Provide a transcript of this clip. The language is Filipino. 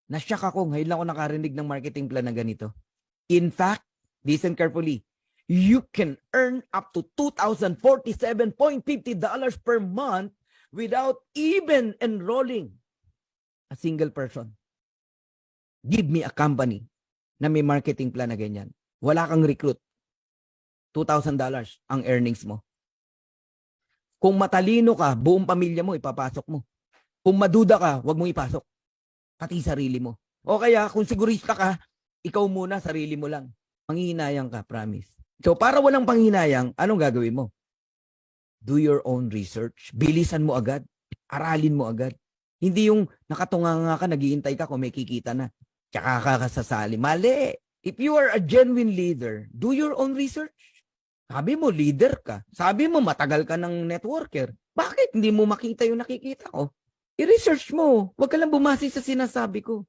Nasyak ako, ngayon lang ako nakarinig ng marketing plan na ganito. In fact, listen carefully, you can earn up to $2,047.50 per month without even enrolling a single person. Give me a company na may marketing plan na ganyan. Wala kang recruit. $2,000 ang earnings mo. Kung matalino ka, buong pamilya mo ipapasok mo. Kung maduda ka, huwag mong ipasok. Pati sarili mo. O kaya, kung sigurista ka, ikaw muna, sarili mo lang. Panghihinayang ka, promise. So, para walang panghinayang, anong gagawin mo? Do your own research. Bilisan mo agad. Aralin mo agad. Hindi yung nakatunganga ka, naghihintay ka kung may kikita na. Tsaka ka kasasali. Mali. If you are a genuine leader, do your own research. Sabi mo, leader ka. Sabi mo, matagal ka ng networker. Bakit hindi mo makita yung nakikita ko? I-research mo. Huwag ka lang bumasi sa sinasabi ko.